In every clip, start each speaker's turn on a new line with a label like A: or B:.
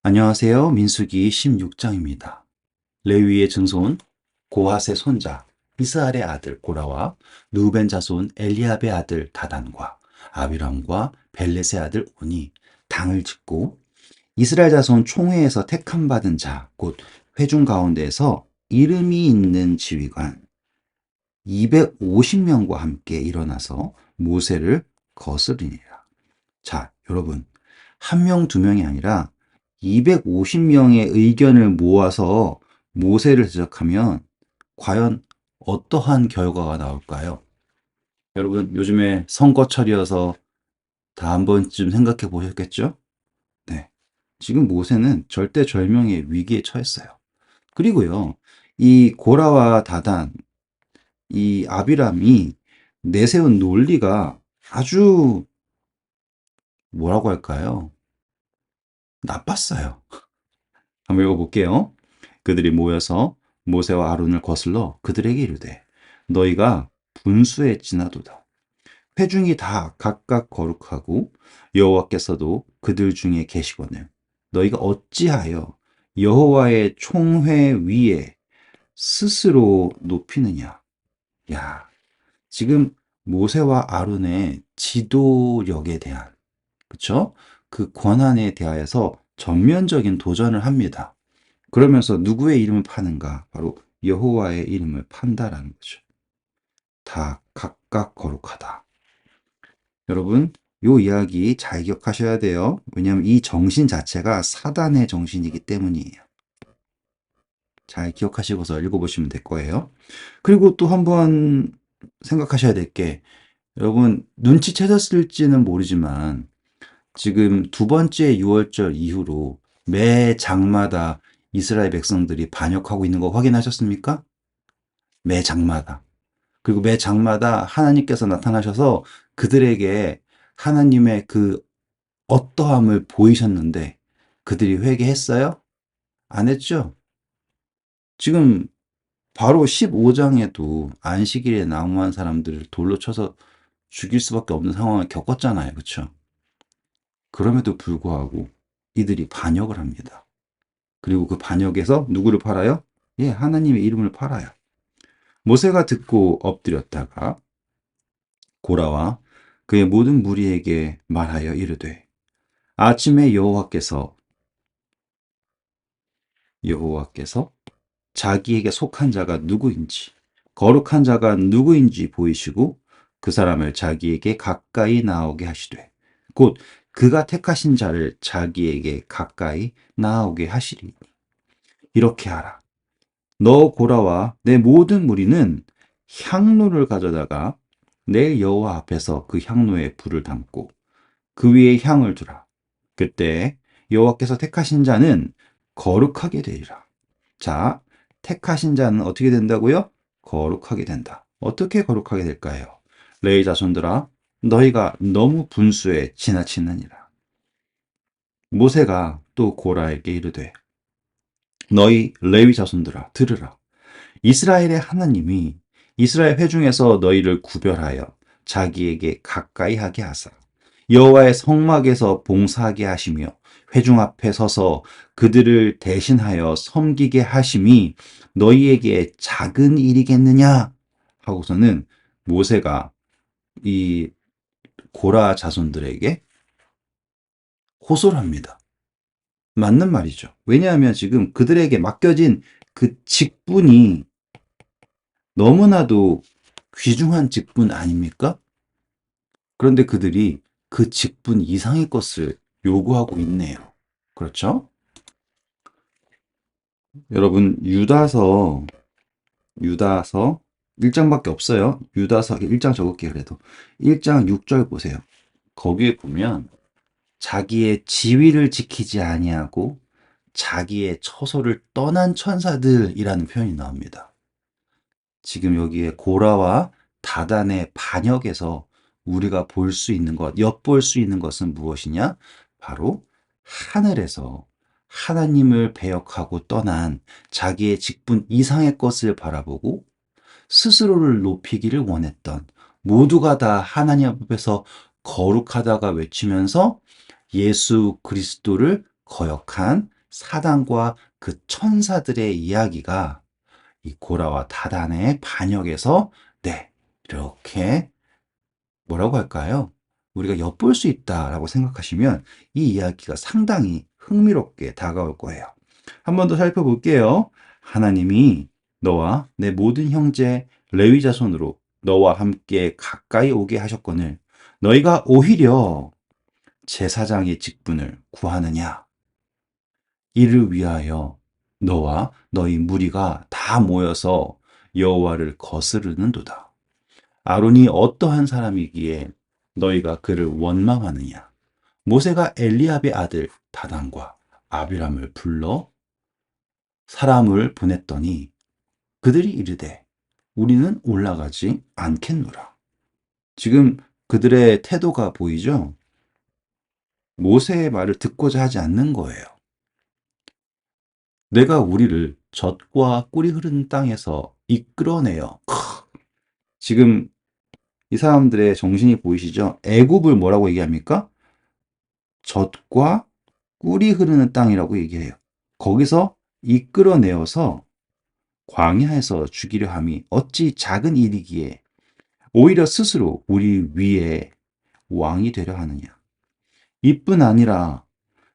A: 안녕하세요. 민수기 16장입니다. 레위의 증손 고핫의 손자 이스할의 아들 고라와 르우벤 자손 엘리압의 아들 다단과 아비람과 벨렛의 아들 온이 당을 짓고 이스라엘 자손 총회에서 택함 받은 자 곧 회중 가운데에서 이름이 있는 지휘관 250명과 함께 일어나서 모세를 거스르니라. 자, 여러분, 한 명, 두 명이 아니라 250명의 의견을 모아서 모세를 지적하면 과연 어떠한 결과가 나올까요? 여러분, 요즘에 선거철이어서 다 한 번쯤 생각해 보셨겠죠? 네. 지금 모세는 절대절명의 위기에 처했어요. 그리고요, 이 고라와 다단, 이 아비람이 내세운 논리가 아주 뭐라고 할까요? 나빴어요. 한번 읽어볼게요. 그들이 모여서 모세와 아론을 거슬러 그들에게 이르되 너희가 분수에 지나도다. 회중이 다 각각 거룩하고 여호와께서도 그들 중에 계시거늘 너희가 어찌하여 여호와의 총회 위에 스스로 높이느냐. 야, 지금 모세와 아론의 지도력에 대한, 그쵸? 그 권한에 대하여서 전면적인 도전을 합니다. 그러면서 누구의 이름을 파는가? 바로 여호와의 이름을 판다라는 거죠. 다 각각 거룩하다. 여러분, 요 이야기 잘 기억하셔야 돼요. 왜냐하면 이 정신 자체가 사단의 정신이기 때문이에요. 잘 기억하시고서 읽어보시면 될 거예요. 그리고 또 한번 생각하셔야 될 게, 여러분, 눈치채셨을지는 모르지만, 지금 두 번째 6월절 이후로 매 장마다 이스라엘 백성들이 반역하고 있는 거 확인하셨습니까? 매 장마다. 그리고 매 장마다 하나님께서 나타나셔서 그들에게 하나님의 그 어떠함을 보이셨는데 그들이 회개했어요? 안 했죠? 지금 바로 15장에도 안식일에 낙오한 사람들을 돌로 쳐서 죽일 수밖에 없는 상황을 겪었잖아요. 그쵸? 그럼에도 불구하고 이들이 반역을 합니다. 그리고 그 반역에서 누구를 팔아요? 예, 하나님의 이름을 팔아요. 모세가 듣고 엎드렸다가 고라와 그의 모든 무리에게 말하여 이르되 아침에 여호와께서 자기에게 속한 자가 누구인지 거룩한 자가 누구인지 보이시고 그 사람을 자기에게 가까이 나오게 하시되 곧 그가 택하신 자를 자기에게 가까이 나오게 하시리. 이렇게 하라. 너 고라와 내 모든 무리는 향로를 가져다가 내일 여호와 앞에서 그 향로에 불을 담고 그 위에 향을 두라. 그때 여호와께서 택하신 자는 거룩하게 되리라. 자, 택하신 자는 어떻게 된다고요? 거룩하게 된다. 어떻게 거룩하게 될까요? 레위 자손들아, 너희가 너무 분수에 지나치느니라. 모세가 또 고라에게 이르되 너희 레위 자손들아 들으라. 이스라엘의 하나님이 이스라엘 회중에서 너희를 구별하여 자기에게 가까이 하게 하사 여호와의 성막에서 봉사하게 하시며 회중 앞에 서서 그들을 대신하여 섬기게 하심이 너희에게 작은 일이겠느냐 하고서는 모세가 이 고라 자손들에게 호소를 합니다. 맞는 말이죠. 왜냐하면 지금 그들에게 맡겨진 그 직분이 너무나도 귀중한 직분 아닙니까? 그런데 그들이 그 직분 이상의 것을 요구하고 있네요. 그렇죠? 여러분, 유다서 1장밖에 없어요. 유다서 1장 적을게요, 그래도. 1장 6절 보세요. 거기에 보면 자기의 지위를 지키지 아니하고 자기의 처소를 떠난 천사들이라는 표현이 나옵니다. 지금 여기에 고라와 다단의 반역에서 우리가 볼 수 있는 것, 엿볼 수 있는 것은 무엇이냐? 바로 하늘에서 하나님을 배역하고 떠난 자기의 직분 이상의 것을 바라보고 스스로를 높이기를 원했던 모두가 다 하나님 앞에서 거룩하다가 외치면서 예수 그리스도를 거역한 사단과 그 천사들의 이야기가 이 고라와 다단의 반역에서 네, 이렇게 뭐라고 할까요? 우리가 엿볼 수 있다라고 생각하시면 이 이야기가 상당히 흥미롭게 다가올 거예요. 한 번 더 살펴볼게요. 하나님이 너와 내 모든 형제 레위 자손으로 너와 함께 가까이 오게 하셨거늘 너희가 오히려 제사장의 직분을 구하느냐? 이를 위하여 너와 너희 무리가 다 모여서 여호와를 거스르는도다. 아론이 어떠한 사람이기에 너희가 그를 원망하느냐? 모세가 엘리압의 아들 다단과 아비람을 불러 사람을 보냈더니 그들이 이르되 우리는 올라가지 않겠노라. 지금 그들의 태도가 보이죠? 모세의 말을 듣고자 하지 않는 거예요. 내가 우리를 젖과 꿀이 흐르는 땅에서 이끌어내어. 지금 이 사람들의 정신이 보이시죠? 애굽을 뭐라고 얘기합니까? 젖과 꿀이 흐르는 땅이라고 얘기해요. 거기서 이끌어내어서 광야에서 죽이려 함이 어찌 작은 일이기에 오히려 스스로 우리 위에 왕이 되려 하느냐. 이뿐 아니라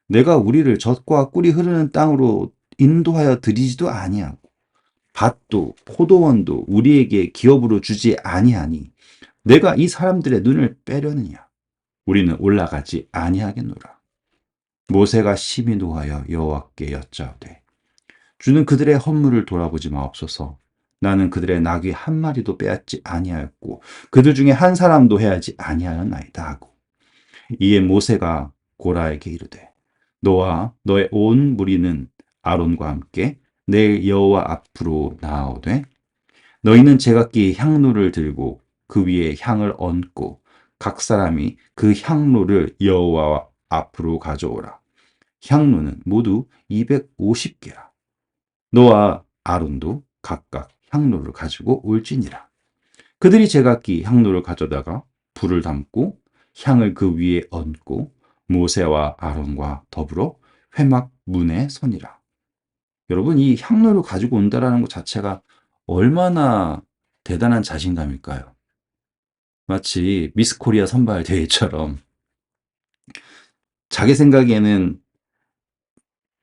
A: 내가 우리를 젖과 꿀이 흐르는 땅으로 인도하여 드리지도 아니하고 밭도 포도원도 우리에게 기업으로 주지 아니하니 내가 이 사람들의 눈을 빼려느냐. 우리는 올라가지 아니하겠노라. 모세가 심히 노하여 여호와께 여짜오되 주는 그들의 헌물을 돌아보지 마옵소서. 나는 그들의 나귀 한 마리도 빼앗지 아니하였고 그들 중에 한 사람도 해하지 아니하였나이다 하고 이에 모세가 고라에게 이르되 너와 너의 온 무리는 아론과 함께 내일 여호와 앞으로 나아오되 너희는 제각기 향로를 들고 그 위에 향을 얹고 각 사람이 그 향로를 여호와 앞으로 가져오라. 향로는 모두 250개라. 너와 아론도 각각 향로를 가지고 올지니라. 그들이 제각기 향로를 가져다가 불을 담고 향을 그 위에 얹고 모세와 아론과 더불어 회막 문에 서니라. 여러분, 이 향로를 가지고 온다라는 것 자체가 얼마나 대단한 자신감일까요? 마치 미스 코리아 선발 대회처럼 자기 생각에는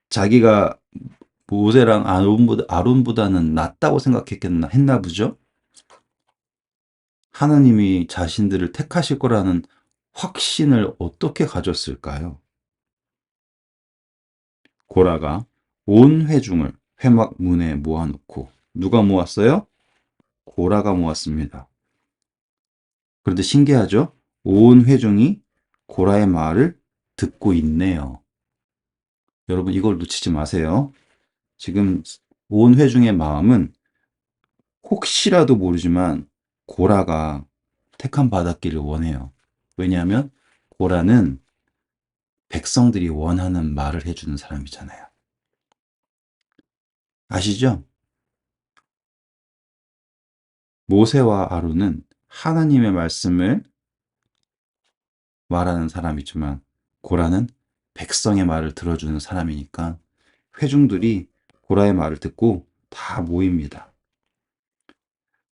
A: 자기가 모세랑 아론보다는 낫다고 생각했겠나 했나 보죠? 하나님이 자신들을 택하실 거라는 확신을 어떻게 가졌을까요? 고라가 온 회중을 회막 문에 모아놓고 누가 모았어요? 고라가 모았습니다. 그런데 신기하죠? 온 회중이 고라의 말을 듣고 있네요. 여러분 이걸 놓치지 마세요. 지금 온 회중의 마음은 혹시라도 모르지만 고라가 택함 받았기를 원해요. 왜냐하면 고라는 백성들이 원하는 말을 해주는 사람이잖아요. 아시죠? 모세와 아론은 하나님의 말씀을 말하는 사람이지만 고라는 백성의 말을 들어주는 사람이니까 회중들이 고라의 말을 듣고 다 모입니다.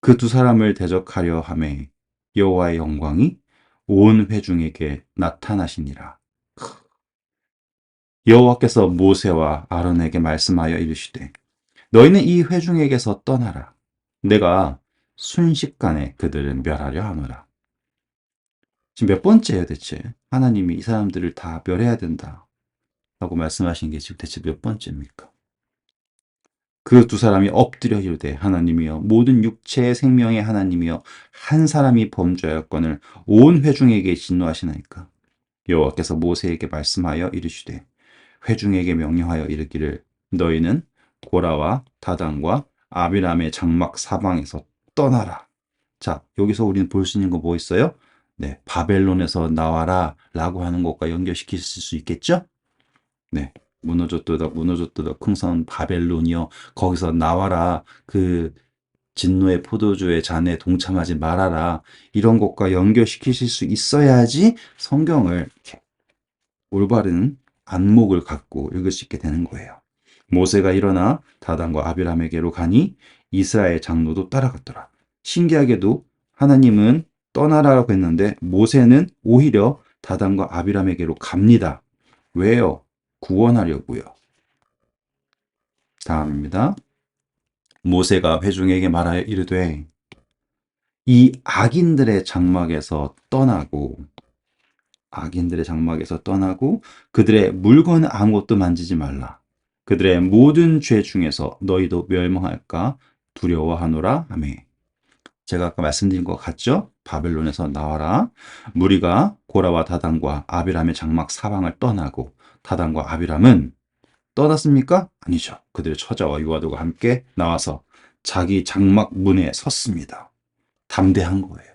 A: 그 두 사람을 대적하려 하매 여호와의 영광이 온 회중에게 나타나시니라. 여호와께서 모세와 아론에게 말씀하여 이르시되 너희는 이 회중에게서 떠나라. 내가 순식간에 그들을 멸하려 하노라. 지금 몇 번째예요, 대체? 하나님이 이 사람들을 다 멸해야 된다. 라고 말씀하신 게 지금 대체 몇 번째입니까? 그 두 사람이 엎드려 이르되 하나님이여 모든 육체의 생명의 하나님이여 한 사람이 범죄하였거늘 온 회중에게 진노하시나이까. 여호와께서 모세에게 말씀하여 이르시되 회중에게 명령하여 이르기를 너희는 고라와 다단과 아비람의 장막 사방에서 떠나라. 자, 여기서 우리는 볼 수 있는 거 뭐 있어요? 네, 바벨론에서 나와라 라고 하는 것과 연결시킬 수 있겠죠? 네, 무너졌도다 풍선 바벨론이여 거기서 나와라. 그 진노의 포도주의 잔에 동참하지 말아라. 이런 것과 연결시키실 수 있어야지 성경을 이렇게 올바른 안목을 갖고 읽을 수 있게 되는 거예요. 모세가 일어나 다단과 아비람에게로 가니 이스라엘 장로도 따라갔더라. 신기하게도 하나님은 떠나라고 했는데 모세는 오히려 다단과 아비람에게로 갑니다. 왜요? 구원하려고요. 다음입니다. 모세가 회중에게 말하여 이르되 이 악인들의 장막에서 떠나고 그들의 물건은 아무것도 만지지 말라. 그들의 모든 죄 중에서 너희도 멸망할까 두려워하노라 하매. 제가 아까 말씀드린 것 같죠? 바벨론에서 나와라. 무리가 고라와 다단과 아비람의 장막 사방을 떠나고 다단과 아비람은 떠났습니까? 아니죠. 그들의 처자와 유아들과 함께 나와서 자기 장막 문에 섰습니다. 담대한 거예요.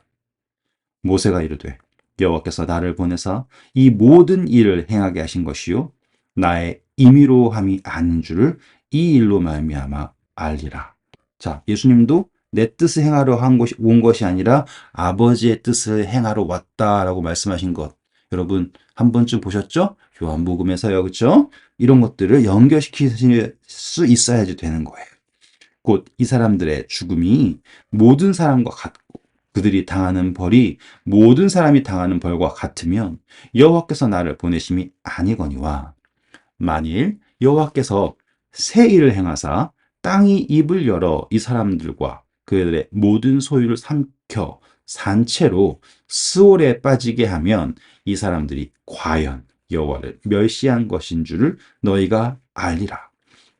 A: 모세가 이르되 여호와께서 나를 보내사 이 모든 일을 행하게 하신 것이요 나의 임의로 함이 아닌 줄을 이 일로 말미암아 알리라. 자, 예수님도 내 뜻을 행하러 온 것이 아니라 아버지의 뜻을 행하러 왔다라고 말씀하신 것 여러분 한 번쯤 보셨죠? 요한복음에서요, 그렇죠? 이런 것들을 연결시킬 수 있어야지 되는 거예요. 곧 이 사람들의 죽음이 모든 사람과 같고 그들이 당하는 벌이 모든 사람이 당하는 벌과 같으면 여호와께서 나를 보내심이 아니거니와 만일 여호와께서 새 일을 행하사 땅이 입을 열어 이 사람들과 그들의 모든 소유를 삼켜 산채로 스올에 빠지게 하면 이 사람들이 과연 여호와를 멸시한 것인 줄을 너희가 알리라.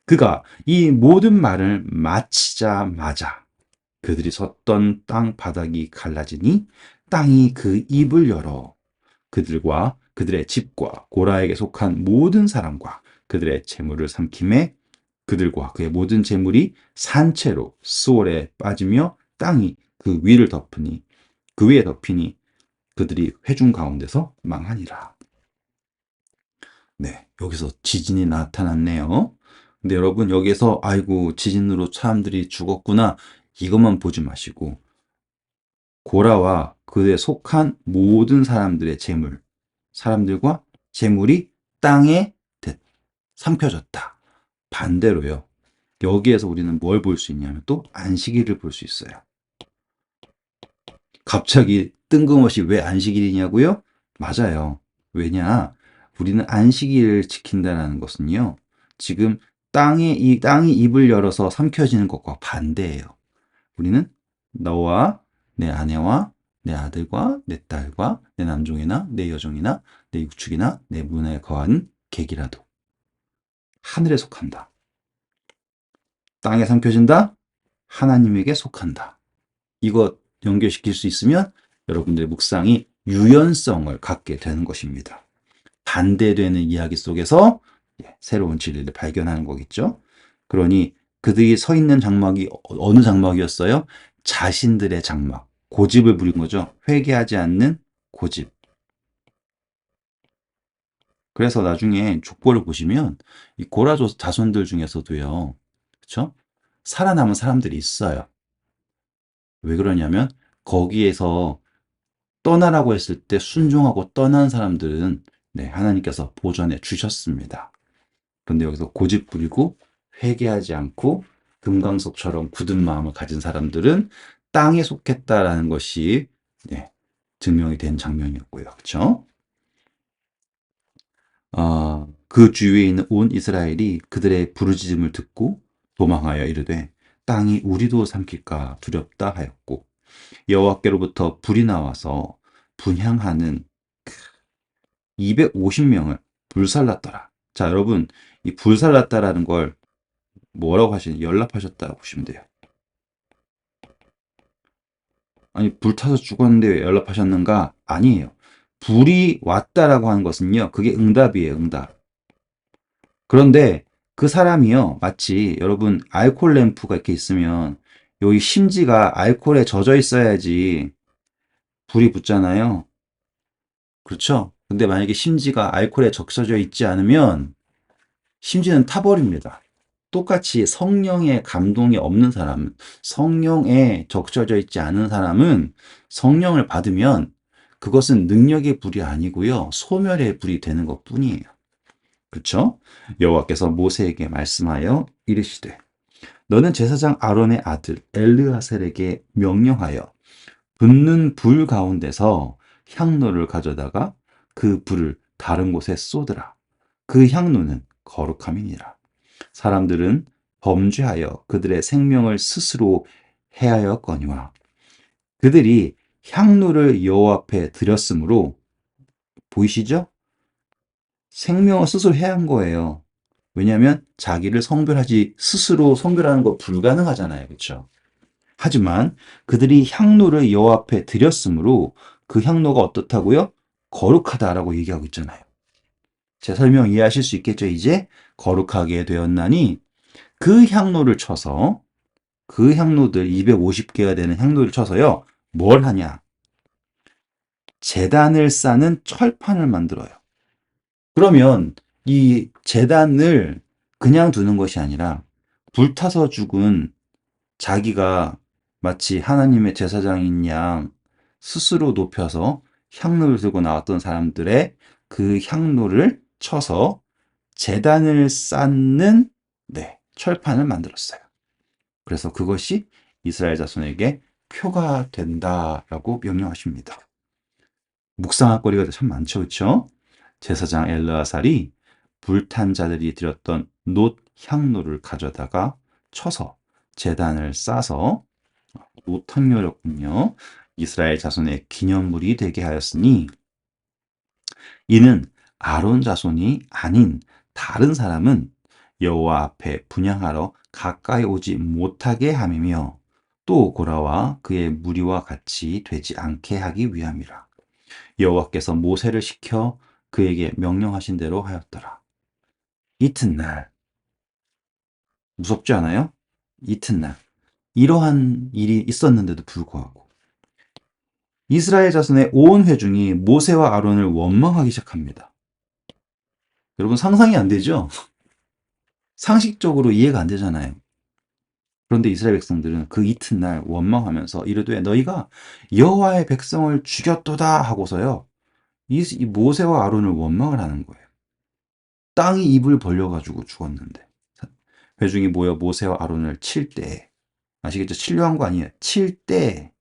A: 그가 이 모든 말을 마치자마자 그들이 섰던 땅 바닥이 갈라지니 땅이 그 입을 열어 그들과 그들의 집과 고라에게 속한 모든 사람과 그들의 재물을 삼킴에 그들과 그의 모든 재물이 산채로 스올에 빠지며 땅이 그 위를 덮으니 그 위에 덮이니 그들이 회중 가운데서 망하니라. 네, 여기서 지진이 나타났네요. 근데 여러분 여기서 아이고 지진으로 사람들이 죽었구나 이것만 보지 마시고 고라와 그에 속한 모든 사람들의 재물, 사람들과 재물이 땅에 삼켜졌다. 반대로요. 여기에서 우리는 뭘 볼 수 있냐면 또 안식일을 볼 수 있어요. 갑자기 뜬금없이 왜 안식일이냐고요? 맞아요. 왜냐? 우리는 안식일을 지킨다는 것은요. 지금 땅이 입을 열어서 삼켜지는 것과 반대예요. 우리는 너와 내 아내와 내 아들과 내 딸과 내 남종이나 내 여종이나 내 육축이나 내 문에 거한 객이라도 하늘에 속한다. 땅에 삼켜진다? 하나님에게 속한다. 이거 연결시킬 수 있으면 여러분들의 묵상이 유연성을 갖게 되는 것입니다. 반대되는 이야기 속에서 새로운 진리를 발견하는 거겠죠. 그러니 그들이 서 있는 장막이 어느 장막이었어요? 자신들의 장막. 고집을 부린 거죠. 회개하지 않는 고집. 그래서 나중에 족보를 보시면 이 고라 자손들 중에서도요. 그렇죠? 살아남은 사람들이 있어요. 왜 그러냐면 거기에서 떠나라고 했을 때 순종하고 떠난 사람들은 하나님께서 보전해 주셨습니다. 그런데 여기서 고집 부리고 회개하지 않고 금강석처럼 굳은 마음을 가진 사람들은 땅에 속했다라는 것이 증명이 된 장면이었고요. 그렇죠? 그 주위에 있는 온 이스라엘이 그들의 부르짖음을 듣고 도망하여 이르되 땅이 우리도 삼킬까 두렵다 하였고 여호와께로부터 불이 나와서 분향하는 250명을 불살랐더라. 자, 여러분, 이 불살랐다라는 걸 뭐라고 하시는 연락하셨다고 보시면 돼요. 아니, 불타서 죽었는데 왜 연락하셨는가? 아니에요. 불이 왔다라고 하는 것은요, 그게 응답이에요, 응답. 그런데 그 사람이요, 마치 여러분, 알코올 램프가 이렇게 있으면 여기 심지가 알코올에 젖어 있어야지 불이 붙잖아요. 그렇죠? 근데 만약에 심지가 알코올에 적셔져 있지 않으면 심지는 타버립니다. 똑같이 성령의 감동이 없는 사람은, 성령에 적셔져 있지 않은 사람은 성령을 받으면 그것은 능력의 불이 아니고요. 소멸의 불이 되는 것 뿐이에요. 그렇죠? 여호와께서 모세에게 말씀하여 이르시되 너는 제사장 아론의 아들 엘르아셀에게 명령하여 붙는 불 가운데서 향로를 가져다가 그 불을 다른 곳에 쏟으라. 그 향로는 거룩함이니라. 사람들은 범죄하여 그들의 생명을 스스로 해하였거니와 그들이 향로를 여호와 앞에 드렸으므로 보이시죠? 생명을 스스로 해한 거예요. 왜냐하면 자기를 성별하지 스스로 성별하는 거 불가능하잖아요. 그렇죠? 하지만 그들이 향로를 여호와 앞에 드렸으므로 그 향로가 어떻다고요? 거룩하다라고 얘기하고 있잖아요. 제 설명 이해하실 수 있겠죠? 이제 거룩하게 되었나니 그 향로를 쳐서 그 향로들 250개가 되는 향로를 쳐서요. 뭘 하냐? 제단을 싸는 철판을 만들어요. 그러면 이 제단을 그냥 두는 것이 아니라 불타서 죽은 자기가 마치 하나님의 제사장인 양 스스로 높여서 향로를 들고 나왔던 사람들의 그 향로를 쳐서 제단을 쌓는 철판을 만들었어요. 그래서 그것이 이스라엘 자손에게 표가 된다라고 명령하십니다. 묵상할 거리가 참 많죠, 그렇죠? 제사장 엘르아살이 불탄 자들이 드렸던 놋 향로를 가져다가 쳐서 제단을 싸서 노탕료였군요. 이스라엘 자손의 기념물이 되게 하였으니 이는 아론 자손이 아닌 다른 사람은 여호와 앞에 분향하러 가까이 오지 못하게 함이며 또 고라와 그의 무리와 같이 되지 않게 하기 위함이라. 여호와께서 모세를 시켜 그에게 명령하신 대로 하였더라. 이튿날 무섭지 않아요? 이튿날 이러한 일이 있었는데도 불구하고 이스라엘 자손의 온 회중이 모세와 아론을 원망하기 시작합니다. 여러분 상상이 안 되죠? 상식적으로 이해가 안 되잖아요. 그런데 이스라엘 백성들은 그 이튿날 원망하면서 이르되 너희가 여호와의 백성을 죽였도다 하고서요. 이 모세와 아론을 원망을 하는 거예요. 땅이 입을 벌려가지고 죽었는데 회중이 모여 모세와 아론을 칠 때 아시겠죠? 치려한 거 아니에요. 칠 때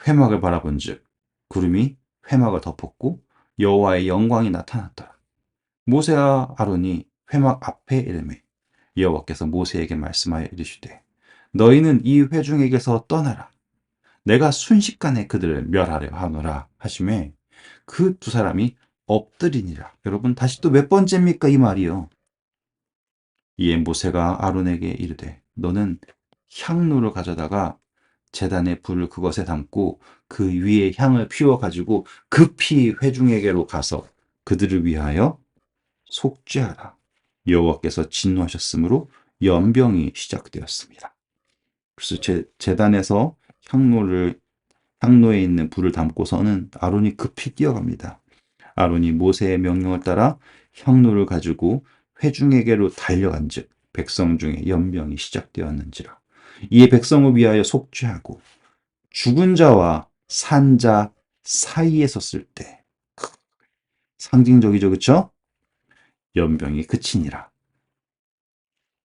A: 회막을 바라본즉 구름이 회막을 덮었고 여호와의 영광이 나타났더라. 모세와 아론이 회막 앞에 이르매 여호와께서 모세에게 말씀하여 이르시되 너희는 이 회중에게서 떠나라. 내가 순식간에 그들을 멸하려 하노라 하시매 그 두 사람이 엎드리니라. 여러분 다시 또 몇 번째입니까 이 말이요. 이에 모세가 아론에게 이르되 너는 향로를 가져다가 제단의 불을 그것에 담고 그 위에 향을 피워 가지고 급히 회중에게로 가서 그들을 위하여 속죄하라. 여호와께서 진노하셨으므로 연병이 시작되었습니다. 그래서 제단에서 향로에 있는 불을 담고서는 아론이 급히 뛰어갑니다. 아론이 모세의 명령을 따라 향로를 가지고 회중에게로 달려간즉 백성 중에 연병이 시작되었는지라. 이에 백성을 위하여 속죄하고 죽은 자와 산 자 사이에 섰을 때 상징적이죠, 그렇죠? 연병이 그치니라.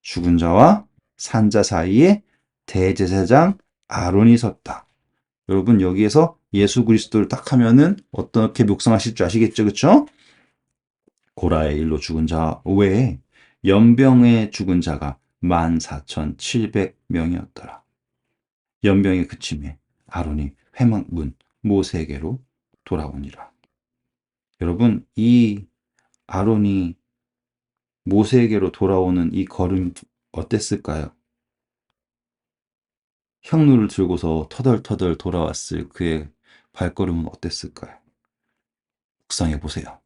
A: 죽은 자와 산 자 사이에 대제사장 아론이 섰다. 여러분 여기에서 예수 그리스도를 딱 하면은 어떻게 묵상하실 줄 아시겠죠, 그렇죠? 고라의 일로 죽은 자 외에 연병에 죽은 자가 14,700명이었더라. 연병이 그침에 아론이 회막문 모세에게로 돌아오니라. 여러분 이 아론이 모세에게로 돌아오는 이 걸음 어땠을까요? 향로를 들고서 터덜터덜 돌아왔을 그의 발걸음은 어땠을까요? 묵상해 보세요.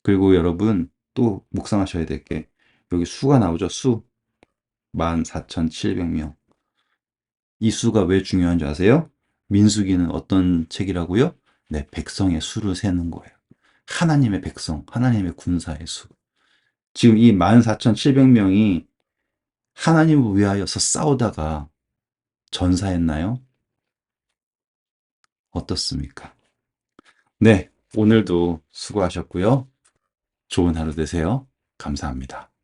A: 그리고 여러분 또 묵상하셔야 될 게 여기 수가 나오죠. 수 14,700명. 이 수가 왜 중요한지 아세요? 민수기는 어떤 책이라고요? 네, 백성의 수를 세는 거예요. 하나님의 백성, 하나님의 군사의 수. 지금 이 14,700명이 하나님을 위하여서 싸우다가 전사했나요? 어떻습니까? 네, 오늘도 수고하셨고요. 좋은 하루 되세요. 감사합니다.